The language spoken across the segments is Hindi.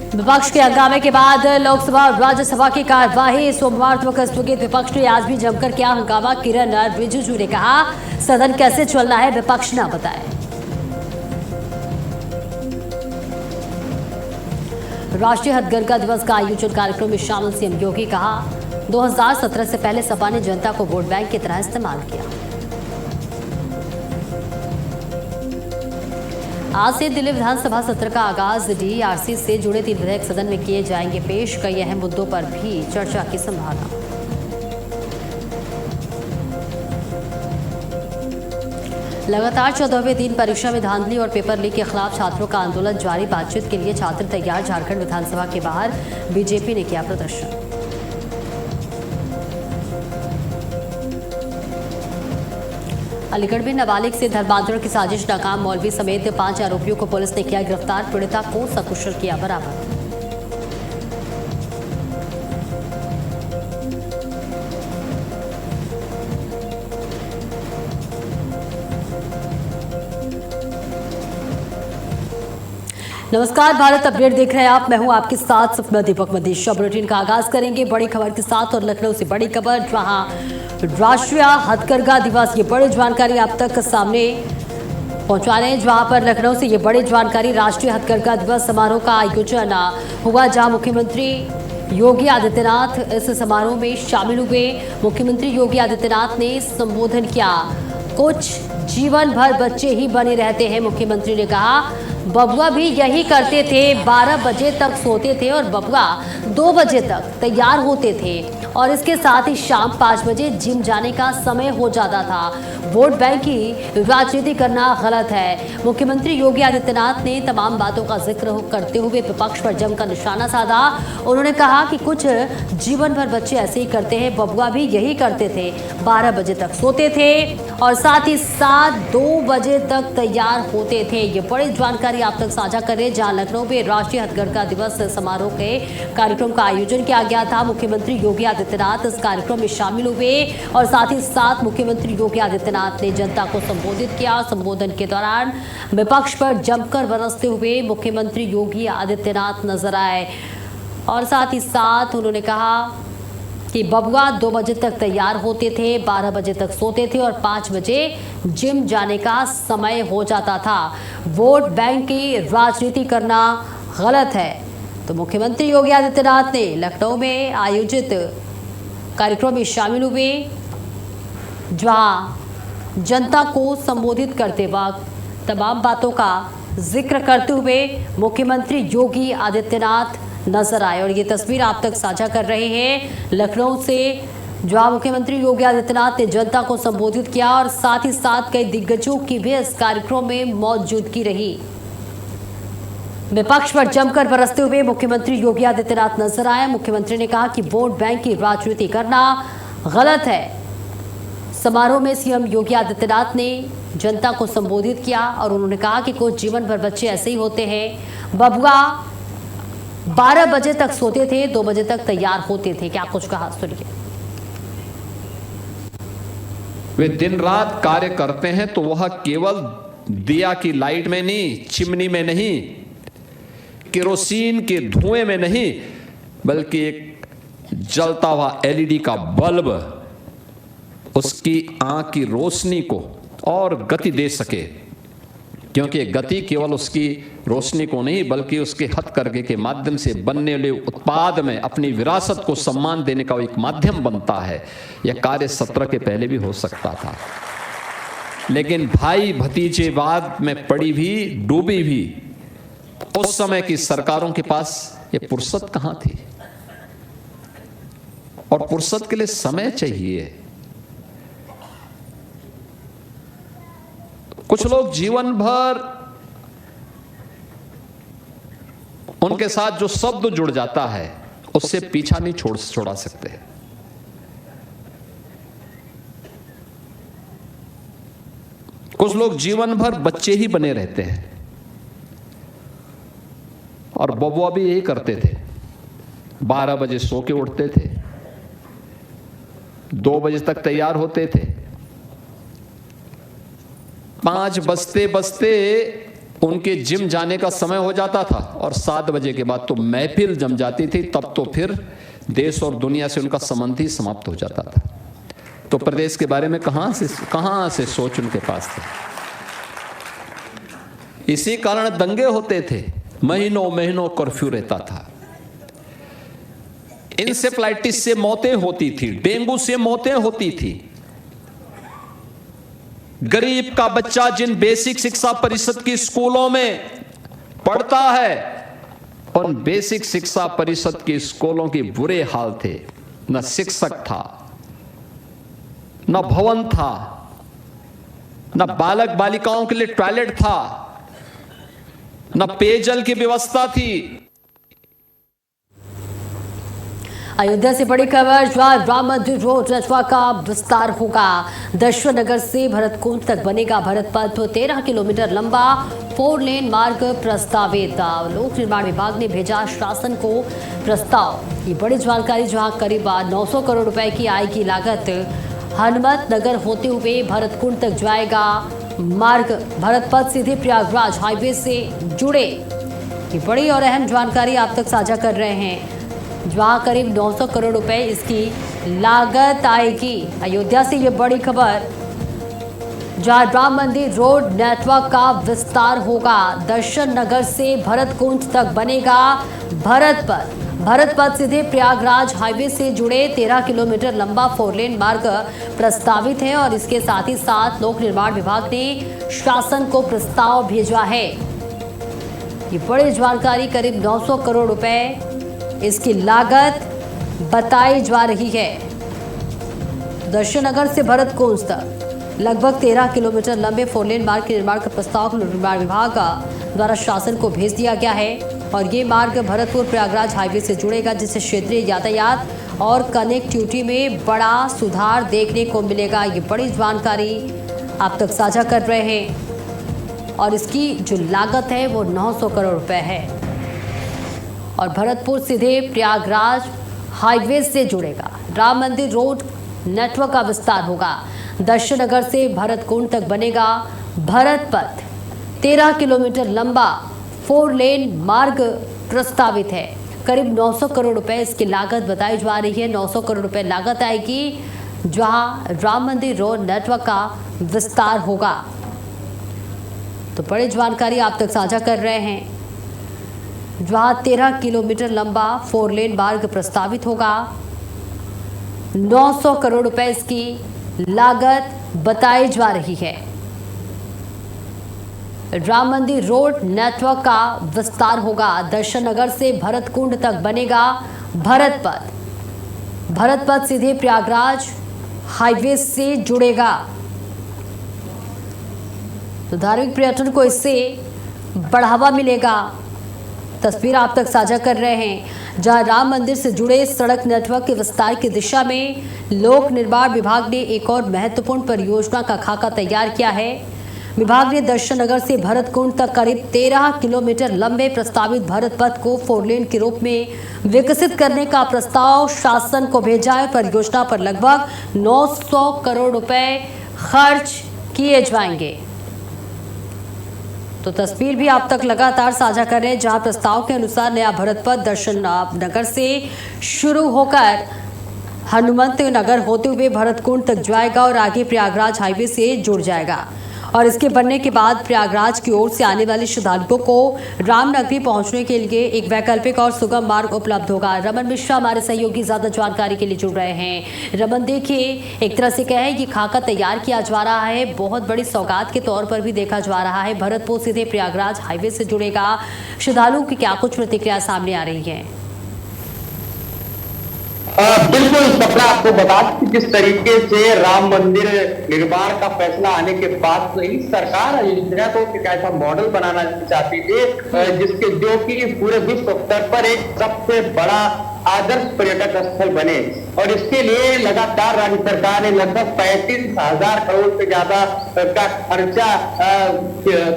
विपक्ष के हंगामे के बाद लोकसभा और राज्यसभा की कार्यवाही सोमवार तक स्थगित। विपक्ष ने आज भी जमकर किया हंगामा। किरण रिजिजू ने कहा, सदन कैसे चलना है विपक्ष न बताए। राष्ट्रीय हथकरघा दिवस का आयोजन कार्यक्रम में शामिल सीएम योगी। कहा, 2017 से पहले सपा ने जनता को वोट बैंक की तरह इस्तेमाल किया। आज से दिल्ली विधानसभा सत्र का आगाज। डीआरसी से जुड़े 3 विधेयक सदन में किए जाएंगे पेश। कई अहम मुद्दों पर भी चर्चा की संभावना। लगातार 14वें दिन परीक्षा में धांधली और पेपर लीक के खिलाफ छात्रों का आंदोलन जारी। बातचीत के लिए छात्र तैयार। झारखंड विधानसभा के बाहर बीजेपी ने किया प्रदर्शन। अलीगढ़ में नाबालिग से धर्मांतरण की साजिश नाकाम। मौलवी समेत 5 आरोपियों को पुलिस ने किया गिरफ्तार। पीड़िता को सकुशल किया बरामद। नमस्कार, भारत अपडेट देख रहे हैं आप। मैं हूं आपके साथ सपना दीपक मदेशिया। बुलेटिन का आगाज करेंगे बड़ी खबर के साथ और लखनऊ से बड़ी खबर, जहां राष्ट्रीय हथकरघा दिवस, ये बड़ी जानकारी आप तक सामने पहुंचा रहे हैं। जहां पर लखनऊ से ये बड़ी जानकारी, राष्ट्रीय हथकरघा दिवस समारोह का आयोजन हुआ, जहां मुख्यमंत्री योगी आदित्यनाथ इस समारोह में शामिल हुए। मुख्यमंत्री योगी आदित्यनाथ ने संबोधन किया। कुछ जीवन भर बच्चे ही बने रहते हैं। मुख्यमंत्री ने कहा, बबुआ भी यही करते थे, 12 बजे तक सोते थे और बबुआ 2 बजे तक तैयार होते थे और इसके साथ ही शाम 5 बजे जिम जाने का समय हो जाता था। वोट बैंक की राजनीति करना गलत है। मुख्यमंत्री योगी आदित्यनाथ ने तमाम बातों का जिक्र करते हुए विपक्ष पर जमकर निशाना साधा। उन्होंने कहा कि कुछ जीवन भर बच्चे ऐसे ही करते हैं, बबुआ भी यही करते थे, 12 बजे तक सोते थे और साथ ही साथ 2 बजे तक तैयार होते थे। ये बड़ी जानकारी आप तक साझा कर रहे हैं, जहां लखनऊ में राष्ट्रीय हथकरघा दिवस समारोह के कार्यक्रम का आयोजन किया गया था। मुख्यमंत्री योगी आदित्यनाथ इस कार्यक्रम में शामिल हुए और साथ ही साथ मुख्यमंत्री योगी आदित्यनाथ ने जनता को संबोधित किया। संबोधन के दौरान विपक्ष पर जमकर बरसते हुए मुख्यमंत्री योगी आदित्यनाथ नजर आए और साथ ही साथ उन्होंने कहा कि बबुआ 2 बजे तक तैयार होते थे, 12 बजे तक सोते थे और 5 बजे जिम जाने का समय हो जाता था। वोट बैंक की राजनीति करना गलत है। तो मुख्यमंत्री योगी आदित्यनाथ ने लखनऊ में आयोजित कार्यक्रम में शामिल हुए, जहां जनता को संबोधित करते वक्त तमाम बातों का जिक्र करते हुए मुख्यमंत्री योगी आदित्यनाथ नजर आए। और ये तस्वीर आप तक साझा कर रहे हैं लखनऊ से, जहां मुख्यमंत्री योगी आदित्यनाथ ने जनता को संबोधित किया और साथ ही साथ कई दिग्गजों की भी इस कार्यक्रम में मौजूदगी रही। विपक्ष पर जमकर बरसते हुए मुख्यमंत्री योगी आदित्यनाथ नजर आए। मुख्यमंत्री ने कहा कि वोट बैंक की राजनीति करना गलत है। समारोह में सीएम योगी आदित्यनाथ ने जनता को संबोधित किया और उन्होंने कहा कि कुछ जीवन भर बच्चे ऐसे ही होते हैं, बबुआ 12 बजे तक सोते थे, 2 बजे तक तैयार होते थे। क्या कुछ कहा, सुनिए। वे दिन रात कार्य करते हैं तो वह केवल दिया की लाइट में नहीं, चिमनी में नहीं, केरोसिन के धुएं में नहीं, बल्कि एक जलता हुआ एलईडी का बल्ब उसकी आंख की रोशनी को और गति दे सके, क्योंकि गति केवल उसकी रोशनी को नहीं बल्कि उसके हथकरघे के माध्यम से बनने वाले उत्पाद में अपनी विरासत को सम्मान देने का एक माध्यम बनता है। यह कार्य 17 के पहले भी हो सकता था, लेकिन भाई भतीजेवाद में पड़ी भी, डूबी भी उस समय की सरकारों के पास ये फुर्सत कहां थी। और फुर्सत के लिए समय चाहिए। कुछ लोग जीवन भर उनके साथ जो शब्द जुड़ जाता है उससे पीछा नहीं छोड़ा सकते। कुछ लोग जीवन भर बच्चे ही बने रहते हैं और बबुआ भी यही करते थे। 12 बजे सो के उठते थे, 2 बजे तक तैयार होते थे, 5 बजते बजते उनके जिम जाने का समय हो जाता था और 7 बजे के बाद तो महफिल जम जाती थी, तब तो फिर देश और दुनिया से उनका संबंध ही समाप्त हो जाता था। तो प्रदेश के बारे में कहां से सोच उनके पास थी। इसी कारण दंगे होते थे, महीनों महीनों कर्फ्यू रहता था। इंसेफ्लाइटिस से मौतें होती थी, डेंगू से मौतें होती थी। गरीब का बच्चा जिन बेसिक शिक्षा परिषद की स्कूलों में पढ़ता है, उन बेसिक शिक्षा परिषद की स्कूलों के बुरे हाल थे। न शिक्षक था, न भवन था, न बालक बालिकाओं के लिए टॉयलेट था, न पेयजल की व्यवस्था थी। अयोध्या से बड़ी खबर, जहां राम मंदिर रोड नेटवर्क का विस्तार होगा। दर्शन नगर से भरतकुंड तक बनेगा भरत पथ। 13 किलोमीटर लंबा 4 लेन मार्ग प्रस्तावित। लोक निर्माण विभाग ने भेजा शासन को प्रस्ताव। ये बड़ी जानकारी, जहां करीब 900 करोड़ रुपए की आएगी लागत। हनुमत नगर होते हुए भरतकुंड तक जाएगा मार्ग। भरत पथ सीधे प्रयागराज हाईवे से जुड़े। ये बड़ी और अहम जानकारी आप तक साझा कर रहे हैं, जहां करीब 900 करोड़ रुपए इसकी लागत आएगी। अयोध्या से ये बड़ी खबर, जहां राम मंदिर रोड नेटवर्क का विस्तार होगा। दर्शन नगर से भरतकुंड तक बनेगा भरत पथ। भरत पथ सीधे प्रयागराज हाईवे से जुड़े 13 किलोमीटर लंबा 4 लेन मार्ग प्रस्तावित है और इसके साथ ही साथ लोक निर्माण विभाग ने शासन को प्रस्ताव भेजा है। ये बड़ी जानकारी, करीब 900 करोड़ रुपए इसकी लागत बताई जा रही है। दर्शन नगर से भरतकुंड तक लगभग 13 किलोमीटर लंबे 4 लेन मार्ग के निर्माण का प्रस्ताव निर्माण विभाग द्वारा शासन को भेज दिया गया है और ये मार्ग भरतपुर प्रयागराज हाईवे से जुड़ेगा, जिससे क्षेत्रीय यातायात और कनेक्टिविटी में बड़ा सुधार देखने को मिलेगा। ये बड़ी जानकारी आप तक साझा कर रहे हैं और इसकी जो लागत है वो 900 करोड़ रुपए है और भरतपुर सीधे प्रयागराज हाईवे से जुड़ेगा। राम मंदिर रोड नेटवर्क का विस्तार होगा। दर्शन नगर से भरतकुंड तक बनेगा भरत पथ। 13 किलोमीटर लंबा 4 लेन मार्ग प्रस्तावित है। करीब 900 करोड़ रुपए इसकी लागत बताई जा रही है। 900 करोड़ रुपए लागत आएगी, जहां राम मंदिर रोड नेटवर्क का विस्तार होगा। तो बड़ी जानकारी आप तक साझा कर रहे हैं, जहां 13 किलोमीटर लंबा 4 लेन मार्ग प्रस्तावित होगा। 900 करोड़ रुपए इसकी लागत बताई जा रही है। राम मंदिर रोड नेटवर्क का विस्तार होगा। दर्शन नगर से भरतकुंड तक बनेगा भरत पथ। भरत पथ सीधे प्रयागराज हाईवे से जुड़ेगा। तो धार्मिक पर्यटन को इससे बढ़ावा मिलेगा। तस्वीर आप तक साझा कर रहे हैं, जहां राम मंदिर से जुड़े सड़क नेटवर्क के विस्तार की दिशा में लोक निर्माण विभाग ने एक और महत्वपूर्ण परियोजना का खाका तैयार किया है। विभाग ने दर्शन नगर से भरतकुंड तक करीब 13 किलोमीटर लंबे प्रस्तावित भरत पथ को 4 लेन के रूप में विकसित करने का प्रस्ताव शासन को भेजा है। परियोजना पर लगभग 900 करोड़ रुपए खर्च किए जाएंगे। तो तस्वीर भी आप तक लगातार साझा कर रहे हैं, जहां प्रस्ताव के अनुसार नया भरत पथ दर्शन नगर से शुरू होकर हनुमंत नगर होते हुए भरतकुंड तक जाएगा और आगे प्रयागराज हाईवे से जुड़ जाएगा। और इसके बनने के बाद प्रयागराज की ओर से आने वाले श्रद्धालुओं को रामनगरी पहुंचने के लिए एक वैकल्पिक और सुगम मार्ग उपलब्ध होगा। रमन मिश्रा हमारे सहयोगी ज्यादा जानकारी के लिए जुड़ रहे हैं। रमन, देखिए, एक तरह से कहें कि खाका तैयार किया जा रहा है, बहुत बड़ी सौगात के तौर पर भी देखा जा रहा है। भरतपुर सीधे प्रयागराज हाईवे से जुड़ेगा। श्रद्धालुओं की क्या कुछ प्रतिक्रिया सामने आ रही है? बिल्कुल सपना, आपको बता दें कि जिस तरीके से राम मंदिर निर्माण का फैसला आने के बाद से ही सरकार अयोध्या को एक ऐसा मॉडल बनाना चाहती थी, जिसके जो कि पूरे विश्व स्तर पर एक सबसे बड़ा आदर्श पर्यटक स्थल बने। और इसके लिए लगातार राज्य सरकार ने लगभग 35,000 करोड़ से ज्यादा का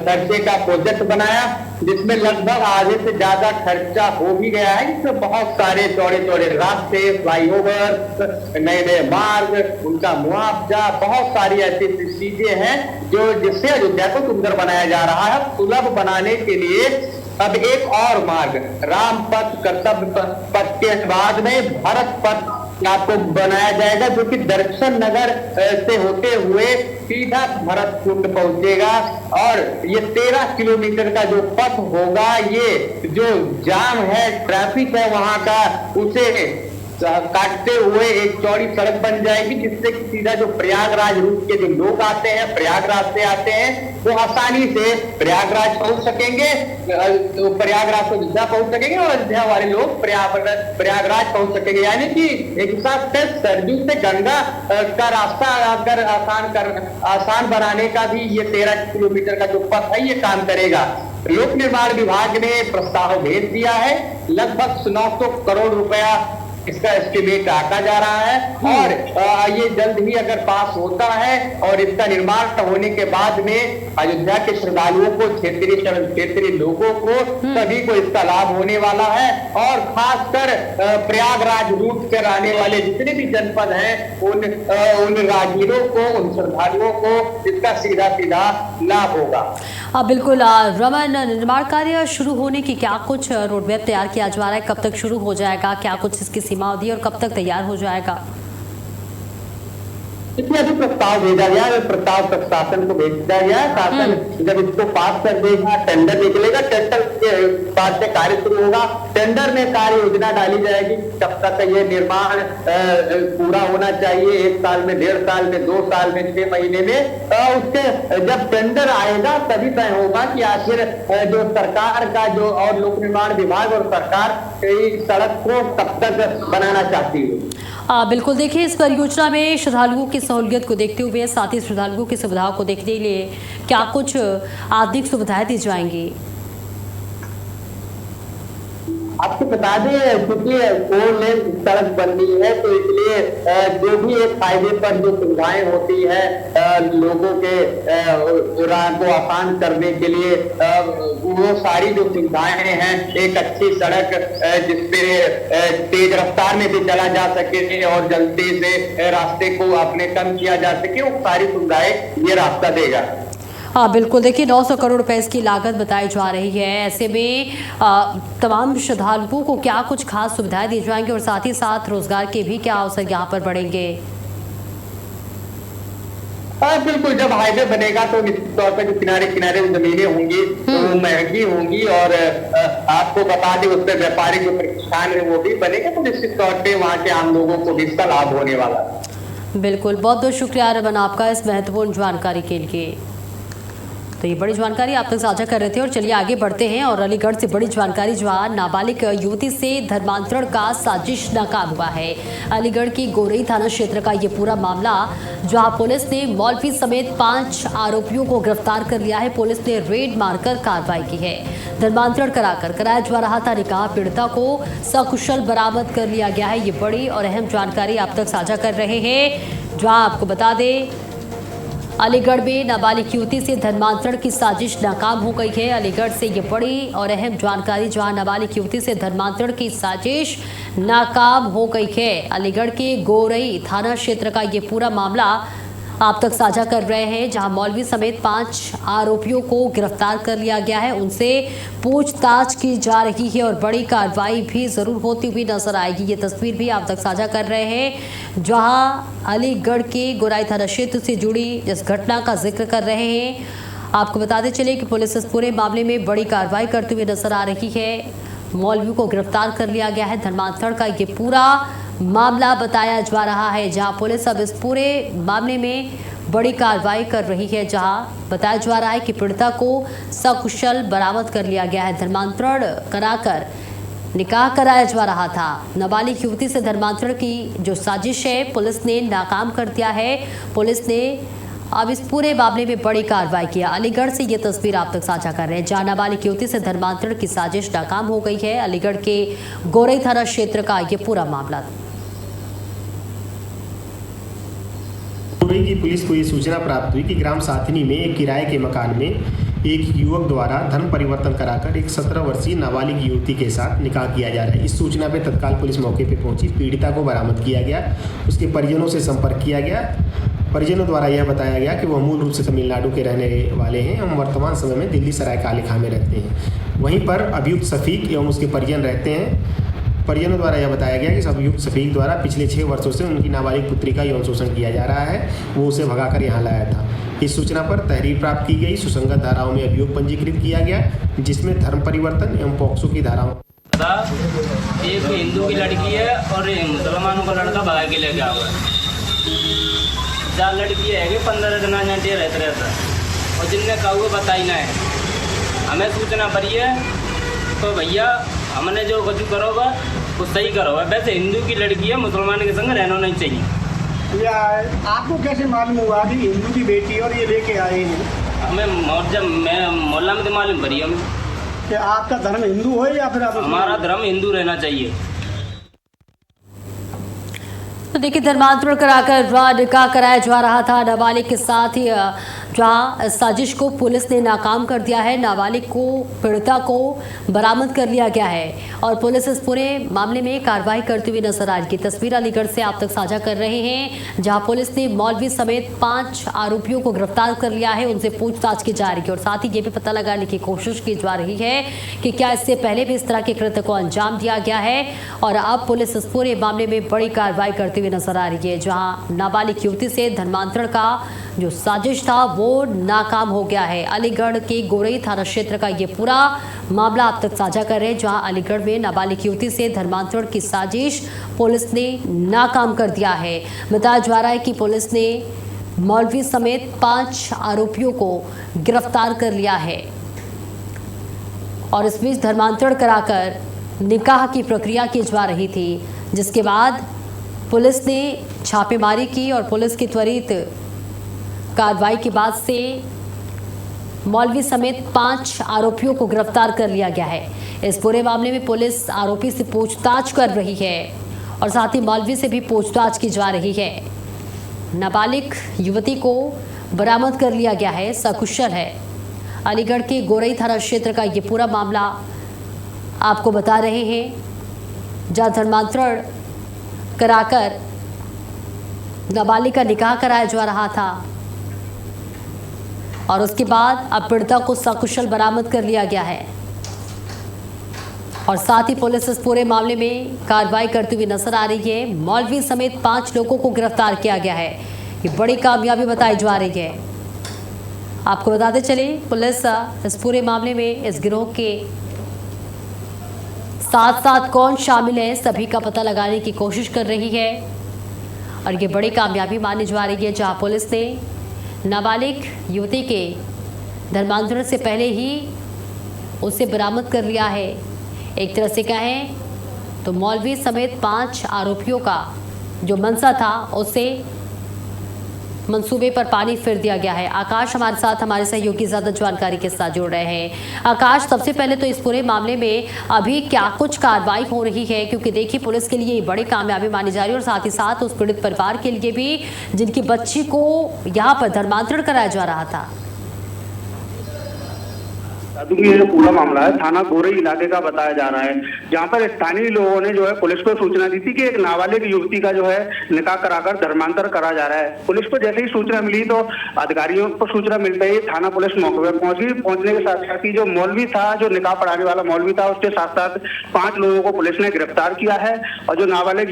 खर्चे का प्रोजेक्ट बनाया, जिसमें लगभग आधे से ज्यादा खर्चा हो भी गया है। इसमें बहुत सारे चौड़े चौड़े रास्ते, फ्लाईओवर, नए नए मार्ग, उनका मुआवजा, बहुत सारी ऐसी चीजें हैं जो जिससे अयोध्या को सुंदर बनाया जा रहा है। सुलभ बनाने के लिए अब एक और मार्ग राम पथ, कर्तव्य पथ के बाद में भरत पथ आपको बनाया जाएगा, जो कि दर्शन नगर से होते हुए सीधा भरत कुंड पहुंचेगा। और ये 13 किलोमीटर का जो पथ होगा, ये जो जाम है, ट्रैफिक है वहां का, उसे काटते हुए एक चौड़ी सड़क बन जाएगी, जिससे कि सीधा जो प्रयागराज रूट के जो लोग आते हैं, प्रयागराज से आते हैं, वो आसानी से प्रयागराज पहुंच सकेंगे, तो प्रयागराज से अयोध्या पहुंच सकेंगे और अयोध्या वाले लोग प्रयागराज पहुंच सकेंगे। यानी कि एक हिसाब से सरयू से गंगा का रास्ता अगर आसान बनाने का भी ये 13 किलोमीटर का जो पथ है ये काम करेगा। लोक निर्माण विभाग ने प्रस्ताव भेज दिया है, लगभग 900 करोड़ रुपया इसका एस्टिमेट आका जा रहा है। और ये जल्द ही अगर पास होता है और इसका निर्माण होने के बाद में अयोध्या के श्रद्धालुओं को, क्षेत्रीय लोगों को, सभी को इसका लाभ होने वाला है। और खासकर प्रयागराज रूट पर आने वाले जितने भी जनपद हैं, उन राहगीरों को, उन श्रद्धालुओं को इसका सीधा सीधा लाभ होगा। बिल्कुल रमन, निर्माण कार्य शुरू होने की क्या कुछ रोडमैप तैयार किया जा रहा है? कब तक शुरू हो जाएगा? क्या कुछ इसकी सीमा अवधि और कब तक तैयार हो जाएगा? इसमें अभी प्रस्ताव भेजा गया है, प्रस्ताव प्रशासन को भेजा गया है। शासन जब इसको पास कर देगा, टेंडर निकलेगा, टेंडर के बाद से कार्य शुरू होगा। टेंडर में कार्य योजना डाली जाएगी, कब तक ये निर्माण पूरा होना चाहिए, 1 साल में, 1.5 साल में, 2 साल में, 6 महीने में। उसके जब टेंडर आएगा तभी तय होगा कि आखिर जो सरकार का जो और लोक निर्माण विभाग और सरकार इस सड़क को कब तक बनाना चाहती है। बिल्कुल, देखिए इस परियोजना में श्रद्धालुओं की सहूलियत को देखते हुए, साथ ही श्रद्धालुओं की सुविधाओं को देखने के लिए क्या कुछ आधुनिक सुविधाएं दी जाएंगी? आपको बता दें, क्योंकि 4 लेन सड़क बननी है, तो इसलिए जो भी एक हाईवे पर जो सुविधाएं होती है लोगों के राह को आसान करने के लिए, वो सारी जो सुविधाएं हैं, एक अच्छी सड़क जिसपे तेज रफ्तार में भी चला जा सके और जल्दी से रास्ते को अपने कम किया जा सके, वो सारी सुविधाएं ये रास्ता देगा। बिल्कुल, देखिए 900 करोड़ रुपए इसकी लागत बताई जा रही है। ऐसे में तमाम श्रद्धालुओं को क्या कुछ खास सुविधाएं दी जाएंगी और साथ ही साथ रोजगार के भी क्या अवसर यहाँ पर बढ़ेंगे? बिल्कुल, जब हाईवे बनेगा तो निश्चित तौर पर जो किनारे किनारे जमीनें होंगी तो वो महंगी होंगी, और आपको बता दें उस पर व्यापारिक जो प्रतिष्ठान है वो भी बनेगा, तो निश्चित तौर पर वहाँ के आम लोगों को भी इसका लाभ होने वाला। बिल्कुल, बहुत बहुत शुक्रिया रमन आपका इस महत्वपूर्ण जानकारी के लिए। तो ये बड़ी जानकारी आप तक साझा कर रहे थे और चलिए आगे बढ़ते हैं। और अलीगढ़ से बड़ी जानकारी, जहां नाबालिग युवती से धर्मांतरण का साजिश नाकाम हुआ है। अलीगढ़ की गोरई थाना क्षेत्र का ये पूरा मामला, जहां पुलिस ने मौलवी समेत 5 आरोपियों को गिरफ्तार कर लिया है। पुलिस ने रेड मारकर कार्रवाई की है। धर्मांतरण कराया जा रहा था निकाह, पीड़िता को सकुशल बरामद कर लिया गया है। ये बड़ी और अहम जानकारी आप तक साझा कर रहे हैं, जहां आपको बता दें अलीगढ़ में नाबालिग युवती से धर्मांतरण की साजिश नाकाम हो गई है। अलीगढ़ से ये बड़ी और अहम जानकारी, जहां नाबालिग युवती से धर्मांतरण की साजिश नाकाम हो गई है। अलीगढ़ के गोरई थाना क्षेत्र का ये पूरा मामला आप तक साझा कर रहे हैं, जहां मौलवी समेत 5 आरोपियों को गिरफ्तार कर लिया गया है। उनसे पूछताछ की जा रही है और बड़ी कार्रवाई भी जरूर होती हुई नजर आएगी। ये तस्वीर भी आप तक साझा कर रहे हैं, जहां अलीगढ़ के गोराई थाना क्षेत्र से जुड़ी जिस घटना का जिक्र कर रहे हैं। आपको बताते चले कि पुलिस इस पूरे मामले में बड़ी कार्रवाई करते हुए नजर आ रही है। मौलवी को गिरफ्तार कर लिया गया है। धर्मांतरण का ये पूरा मामला बताया जा रहा है, जहां पुलिस अब इस पूरे मामले में बड़ी कार्रवाई कर रही है, जहां बताया जा रहा है कि पीड़िता को सकुशल बरामद कर लिया गया है। धर्मांतरण कराकर निकाह कराया जा रहा था। नाबालिग युवती से धर्मांतरण की जो साजिश है, पुलिस ने नाकाम कर दिया है। पुलिस ने अब इस पूरे मामले में बड़ी कार्रवाई किया। अलीगढ़ से ये तस्वीर आप तक साझा कर रहे हैं, जहां नाबालिग युवती से धर्मांतरण की साजिश नाकाम हो गई है। अलीगढ़ के गोरई थाना क्षेत्र का ये पूरा मामला। गोरई की पुलिस को ये सूचना प्राप्त हुई कि ग्राम साथनी में एक किराए के मकान में एक युवक द्वारा धर्म परिवर्तन कराकर एक 17 वर्षीय नाबालिग युवती के साथ निकाह किया जा रहा है। इस सूचना पे तत्काल पुलिस मौके पे पहुंची, पीड़िता को बरामद किया गया, उसके परिजनों से संपर्क किया गया। परिजनों द्वारा यह बताया गया कि वह मूल रूप से तमिलनाडु के रहने वाले हैं एवं वर्तमान समय में दिल्ली सराय काले खां में रहते हैं। वहीं पर अभियुक्त शफीक एवं उसके परिजन रहते हैं। परिजनों द्वारा यह बताया गया कि अभियुक्त शफीक द्वारा पिछले 6 वर्षों से उनकी नाबालिग पुत्री का यौन शोषण किया जा रहा है, वो उसे भगाकर यहाँ लाया था। इस सूचना पर तहरीर प्राप्त की गई, सुसंगत धाराओं में अभियोग पंजीकृत किया गया, जिसमें धर्म परिवर्तन एवं पॉक्सो की धाराओं। एक हिंदू की लड़की है और मुसलमानों का लड़का भगा के लेके हुआ है। 4 लड़की है कि 15 दिन रहते रहता और जिनने कहा हुआ बताई ना है, हमें सूचना पड़ी है तो भैया हमने जो कुछ करोगा वो सही करोगा। वैसे हिंदू की लड़की है, मुसलमान के संग रहना नहीं चाहिए। या आपको कैसे मालूम हुआ कि हिंदू की बेटी और ये लेके आए हैं? हमें जब मैं मोहल्ला में तो मालूम पड़ी हमें कि आपका धर्म हिंदू हो या फिर आप? हमारा धर्म हिंदू रहना चाहिए। तो देखिए, धर्मांतरण कराकर निकाह कराया जा रहा था नाबालिग के साथ ही, जहां साजिश को पुलिस ने नाकाम कर दिया है। नाबालिग को, पीड़िता को बरामद कर लिया गया है और पुलिस इस पूरे मामले में कार्रवाई करती हुई नजर आ रही है। तस्वीर अलीगढ़ से आप तक साझा कर रहे हैं, जहां पुलिस ने मौलवी समेत 5 आरोपियों को गिरफ्तार कर लिया है। उनसे पूछताछ की जा रही है और साथ ही ये भी पता लगाने की कोशिश की जा रही है कि क्या इससे पहले भी इस तरह के कृत्य को अंजाम दिया गया है। और अब पुलिस इस पूरे मामले में बड़ी कार्रवाई करती हुई नजर आ रही है, जहां नाबालिग युवती से धर्मांतरण का जो साजिश था वो नाकाम हो गया है। अलीगढ़ के गोरई थाना क्षेत्र का ये पूरा मामला आप तक साझा कर रहे हैं, जहां अलीगढ़ में नाबालिग युवती से धर्मांतरण की साजिश पुलिस ने नाकाम कर दिया है। बताया जा रहा है कि पुलिस ने मौलवी समेत 5 आरोपियों को गिरफ्तार कर लिया है और इस बीच धर्मांतरण कराकर निकाह की प्रक्रिया की जा रही थी, जिसके बाद पुलिस ने छापेमारी की और पुलिस की त्वरित कार्रवाई के बाद से मौलवी समेत 5 आरोपियों को गिरफ्तार कर लिया गया है। इस पूरे मामले में पुलिस आरोपी से पूछताछ कर रही है और साथ ही मौलवी से भी पूछताछ की जा रही है। नाबालिग युवती को बरामद कर लिया गया है, सकुशल है। अलीगढ़ के गोरई थाना क्षेत्र का ये पूरा मामला आपको बता रहे हैं, जहां धर्मांतरण कराकर नाबालिग का निकाह कराया जा रहा था और उसके बाद अब पीड़िता को सकुशल बरामद कर लिया गया है और साथ ही पुलिस इस पूरे मामले में कार्रवाई करती हुई नजर आ रही है। मौलवी समेत 5 लोगों को गिरफ्तार किया गया है। ये बड़ी कामयाबी बताई जा रही है। आपको बताते चले, पुलिस इस पूरे मामले में इस गिरोह के साथ साथ कौन शामिल है सभी का पता लगाने की कोशिश कर रही है और ये बड़ी कामयाबी मानी जा रही है, जहां पुलिस ने नाबालिग युवती के धर्मांतरण से पहले ही उसे बरामद कर लिया है। एक तरह से कहें तो मौलवी समेत 5 आरोपियों का जो मंशा था उसे मंसूबे पर पानी फिर दिया गया है। आकाश हमारे साथ, हमारे सहयोगी ज़्यादा जानकारी के साथ जुड़ रहे हैं। आकाश, सबसे पहले तो इस पूरे मामले में अभी क्या कुछ कार्रवाई हो रही है, क्योंकि देखिए पुलिस के लिए ये बड़ी कामयाबी मानी जा रही है और साथ ही साथ उस पीड़ित परिवार के लिए भी जिनकी बच्ची को यहाँ पर धर्मांतरण कराया जा रहा था। ये जो पूरा मामला है थाना गोरई इलाके का बताया जा रहा है, जहां पर स्थानीय लोगों ने जो है पुलिस को सूचना दी थी कि एक नाबालिग युवती का जो है निकाह कराकर धर्मांतर करा जा रहा है। पुलिस को जैसे ही सूचना मिली तो अधिकारियों को सूचना मिलते ही थाना पुलिस मौके पर पहुंची। पहुंचने के साथ साथ ही जो मौलवी था, जो निकाह पढ़ाने वाला मौलवी था, उसके साथ साथ 5 लोगों को पुलिस ने गिरफ्तार किया है और जो नाबालिग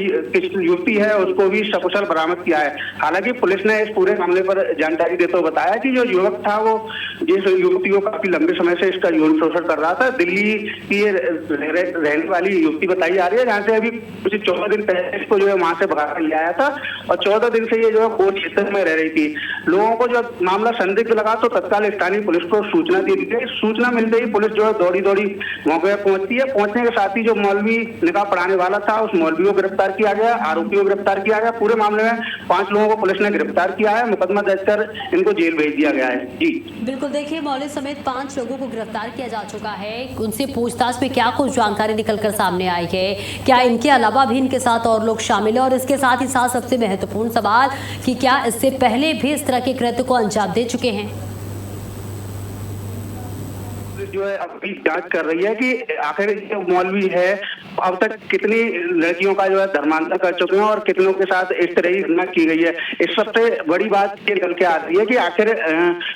युवती है उसको भी सकुशल बरामद किया है। हालांकि पुलिस ने इस पूरे मामले पर जानकारी देते हुए बताया कि जो युवक था वो जिस युवती को काफी लंबे समय से का यौन शोषण कर रहा था। दिल्ली की ये रहने वाली युवती बताई जा रही है, जहाँ से अभी कुछ 14 दिन पहले इसको जो है वहां से भगा कर ले आया था और 14 दिन से ये जो है कोच क्षेत्र में रह रही थी। लोगों को जब मामला संदिग्ध लगा तो तत्काल स्थानीय पुलिस को सूचना दी गई। सूचना मिलते ही पुलिस जो है दौड़ी मौके पर पहुंचती है। पहुंचने के साथ ही जो मौलवी निकाह पढ़ाने वाला था उस मौलवी को गिरफ्तार किया गया, आरोपी को गिरफ्तार किया गया। पूरे मामले में 5 लोगों को पुलिस ने गिरफ्तार किया है, मुकदमा दर्ज कर इनको जेल भेज दिया गया है। जी बिल्कुल, देखिए मौलवी समेत 5 लोगों को गिरफ्तार किया जा चुका है। उनसे पूछताछ में क्या कुछ जानकारी निकलकर सामने आई है, क्या इनके अलावा भी इनके साथ और लोग शामिल हैं, और इसके साथ ही साथ सबसे महत्वपूर्ण सवाल कि क्या इससे पहले भी इस तरह के कृत्य को अंजाम दे चुके हैं। जो है अभी जांच कर रही है कि आखिर जो मौलवी है अब तक कितनी लड़कियों का जो है धर्मांतर कर चुके हैं और कितनों के साथ इस तरह की घटना की गई है। इस सबसे बड़ी बात ये निकल के आ रही है कि आखिर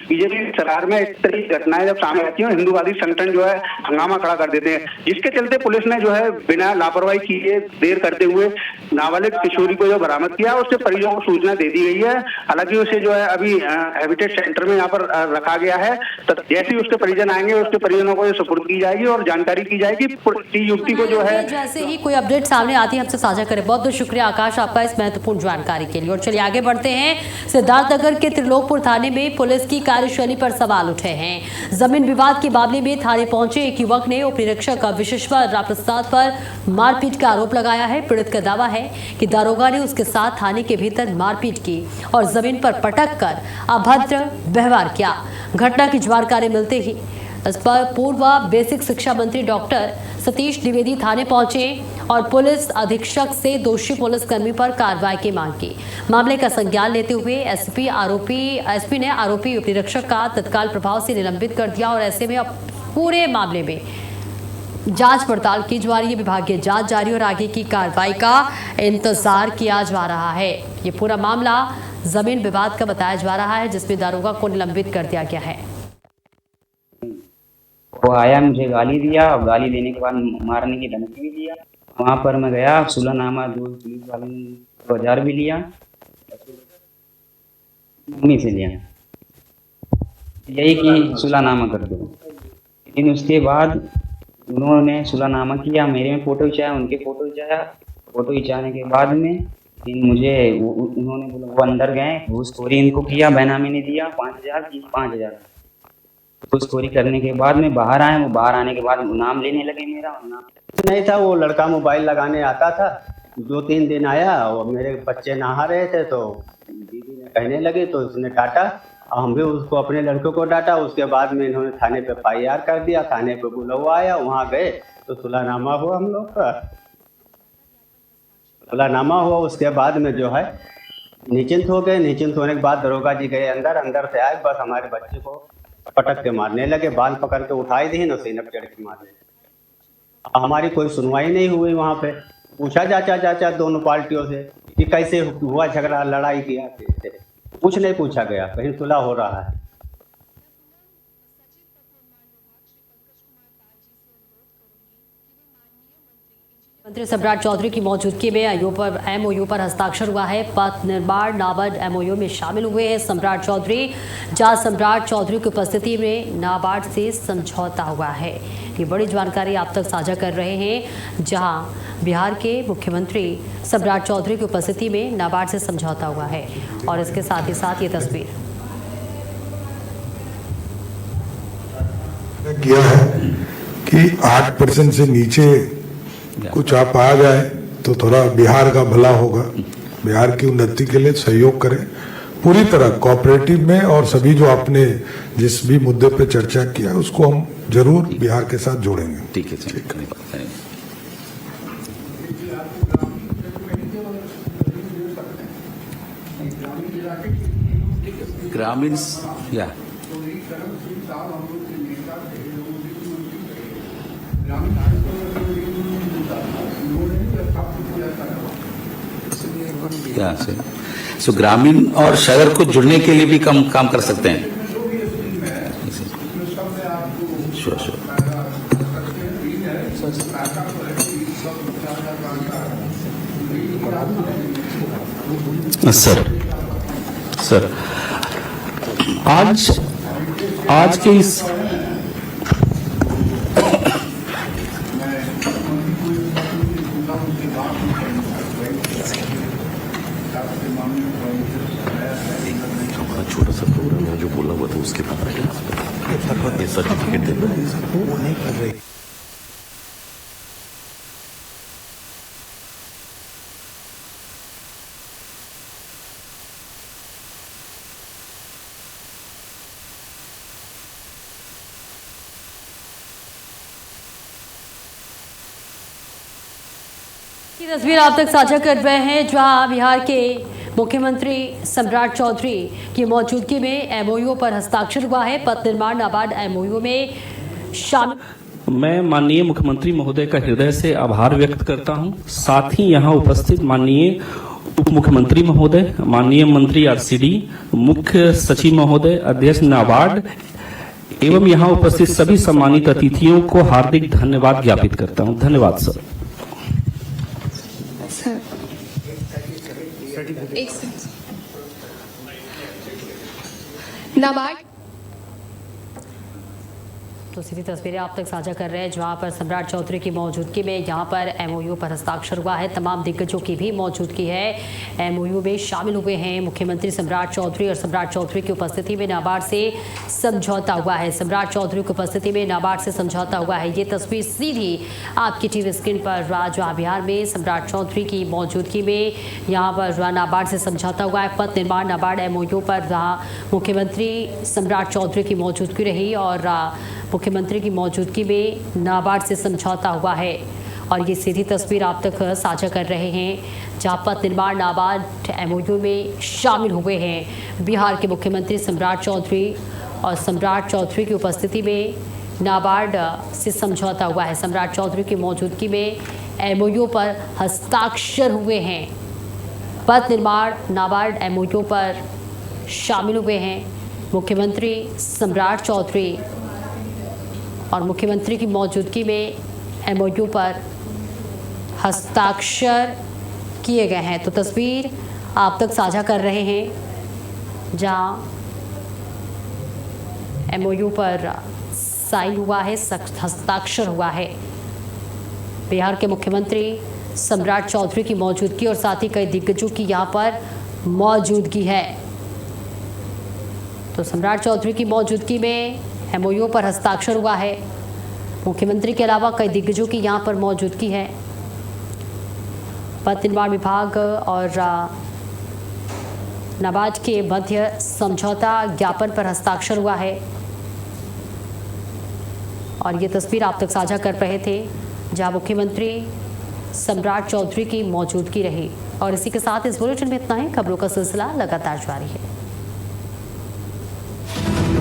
बीजेपी सरकार में इस तरह की घटनाएं जब सामने आती हैं, हिंदूवादी संगठन जो है हंगामा खड़ा कर देते हैं, जिसके चलते पुलिस ने जो है बिना लापरवाही किए देर करते हुए नाबालिग किशोरी को जो बरामद किया उसके परिजनों को सूचना दे दी गई है। हालांकि उसे जो है अभी हैबिटेट सेंटर में यहाँ पर रखा गया है। तो जैसे ही उसके परिजन आएंगे उसके परिजनों को सुपुर्द की जाएगी और जानकारी की जाएगी कि युवती को जो है जैसे ही कोई अपडेट सामने आती है हमसे साझा करें। बहुत बहुत शुक्रिया आकाश आपका इस महत्वपूर्ण जानकारी के लिए। और चलिए आगे बढ़ते हैं। सिद्धार्थनगर के त्रिलोकपुर थाने में पुलिस की कार्यशैली पर सवाल उठे हैं। जमीन विवाद के मामले में थाने पहुंचे एक युवक ने उप निरीक्षक विश्वेश्वर रामप्रसाद पर मारपीट का आरोप लगाया है। पीड़ित का दावा है कि दारोगा ने उसके साथ थाने के भीतर मारपीट की और जमीन पर पटक कर अभद्र व्यवहार किया। घटना की जानकारी मिलते ही इस पर पूर्व बेसिक शिक्षा मंत्री डॉक्टर सतीश द्विवेदी थाने पहुंचे और पुलिस अधीक्षक से दोषी पुलिसकर्मी पर कार्रवाई की मांग की। मामले का संज्ञान लेते हुए एसपी ने आरोपी उप निरीक्षक का तत्काल प्रभाव से निलंबित कर दिया और ऐसे में अब पूरे मामले में जांच पड़ताल की जा रही है। विभागीय जांच जारी और आगे की कार्रवाई का इंतजार किया जा रहा है। ये पूरा मामला जमीन विवाद का बताया जा रहा है, जिसमें दारोगा को निलंबित कर दिया गया है। वो आया, मुझे गाली दिया और गाली देने के बाद मारने की धमकी भी दिया। वहाँ पर मैं गया, सुलहनामा जो पुलिस वालों ने 2000 भी लिया, मम्मी से लिया, यही कि सुलहनामा कर दो। लेकिन उसके बाद उन्होंने सुलहनामा किया, मेरे में फ़ोटो खिंचाया, उनके फ़ोटो खिंचाया। फ़ोटो खिंचाने के बाद में मुझे उन्होंने बोला, वो अंदर गए, घूसखोरी इनको किया, बेनामी ने दिया 5000 घूसखोरी करने के बाद में बाहर आए। वो बाहर आने के बाद नाम लेने लगे, मेरा नाम नहीं था। वो लड़का मोबाइल लगाने आता था, 2-3 दिन आया और मेरे बच्चे नहा रहे थे तो दीदी ने कहने लगे तो उसने डांटा, हम भी उसको अपने लड़कों को डांटा। उसके बाद में इन्होंने थाने पे FIR कर दिया। थाने पे बुलावा आया, वहाँ गए तो सुलहनामा हुआ, हम लोग का सुलहनामा हुआ। उसके बाद में जो है निश्चिंत हो गए। निश्चिंत होने के बाद दरोगा जी गए अंदर से आए, बस हमारे बच्चे को पटक के मारने लगे, बाल पकड़ के उठाई दी न सीनप चढ़ के मारने। हमारी कोई सुनवाई नहीं हुई। वहाँ पे पूछा जाचा दोनों पार्टियों से कि कैसे हुआ झगड़ा, लड़ाई किया, कुछ नहीं पूछा गया, कहीं सुलह हो रहा है। मंत्री सम्राट चौधरी की मौजूदगी में एमओयू पर हस्ताक्षर हुआ है। पथ निर्माण नाबार्ड एमओयू में शामिल हुए हैं सम्राट चौधरी। जहां सम्राट चौधरी की उपस्थिति में नाबार्ड से समझौता हुआ है। ये बड़ी जानकारी आप तक साझा कर रहे हैं, जहां बिहार के मुख्यमंत्री सम्राट चौधरी की उपस्थिति में नाबार्ड से समझौता हुआ है। और इसके साथ ही साथ ये तस्वीर किया है कि 8% से नीचे कुछ आप आ जाए तो थोड़ा बिहार का भला होगा। बिहार की उन्नति के लिए सहयोग करें पूरी तरह कोऑपरेटिव में, और सभी जो आपने जिस भी मुद्दे पे चर्चा किया उसको हम जरूर बिहार के साथ जोड़ेंगे। ठीक है, ठीक है। ग्रामीण या सो ग्रामीण और शहर को जुड़ने के लिए भी काम कर सकते हैं। श्योर सर आज के इस छोटा सा प्रोग्राम है जो बोला हुआ था उसके बाद ये सर्टिफिकेट देना वो नहीं कर रही। की तस्वीर आप तक साझा कर रहे हैं जहां बिहार के मुख्यमंत्री सम्राट चौधरी की मौजूदगी में एमओयू पर हस्ताक्षर हुआ है। पथ निर्माण नाबार्ड एमओयू में शामिल। मैं माननीय मुख्यमंत्री महोदय का हृदय से आभार व्यक्त करता हूं। साथ ही यहां उपस्थित माननीय उप मुख्यमंत्री महोदय, माननीय मंत्री आरसीडी, मुख्य सचिव महोदय, अध्यक्ष नाबार्ड एवं यहां उपस्थित सभी सम्मानित अतिथियों को हार्दिक धन्यवाद ज्ञापित करता हूं। धन्यवाद सर। नाबार्ड तो सीधी तस्वीरें आप तक साझा कर रहे हैं जहां पर सम्राट चौधरी की मौजूदगी में यहां पर एमओयू पर हस्ताक्षर हुआ है। तमाम दिग्गजों की भी मौजूदगी है। एमओयू में शामिल हुए हैं मुख्यमंत्री सम्राट चौधरी और सम्राट चौधरी की उपस्थिति में नाबार्ड से समझौता हुआ है। सम्राट चौधरी की उपस्थिति में नाबार्ड से समझौता हुआ है। ये तस्वीर सीधी आपकी टीवी स्क्रीन पर जहां बिहार में सम्राट चौधरी की मौजूदगी में यहाँ पर नाबार्ड से समझौता हुआ है। पथ निर्माण नाबार्ड एमओयू पर जहाँ मुख्यमंत्री सम्राट चौधरी की मौजूदगी रही और मुख्यमंत्री की मौजूदगी में नाबार्ड से समझौता हुआ है। और ये सीधी तस्वीर आप तक साझा कर रहे हैं जहां पथ निर्माण नाबार्ड एमओयू में शामिल हुए हैं बिहार के मुख्यमंत्री सम्राट चौधरी और सम्राट चौधरी की उपस्थिति में नाबार्ड से समझौता हुआ है। सम्राट चौधरी की मौजूदगी में एमओयू पर हस्ताक्षर हुए हैं। पथ निर्माण नाबार्ड एमओयू पर शामिल हुए हैं मुख्यमंत्री सम्राट चौधरी और मुख्यमंत्री की मौजूदगी में एमओयू पर हस्ताक्षर किए गए हैं। तो तस्वीर आप तक साझा कर रहे हैं जहां एमओयू पर साइन हुआ है, हस्ताक्षर हुआ है। बिहार के मुख्यमंत्री सम्राट चौधरी की मौजूदगी और साथ ही कई दिग्गजों की यहां पर मौजूदगी है। तो सम्राट चौधरी की मौजूदगी में एमओयू पर हस्ताक्षर हुआ है। मुख्यमंत्री के अलावा कई दिग्गजों की यहां पर मौजूदगी है। पथ निर्माण विभाग और नाबार्ड के मध्य समझौता ज्ञापन पर हस्ताक्षर हुआ है। और ये तस्वीर आप तक साझा कर रहे थे जहां मुख्यमंत्री सम्राट चौधरी की मौजूदगी रही। और इसी के साथ इस बुलेटिन में इतना ही। खबरों का सिलसिला लगातार जारी है।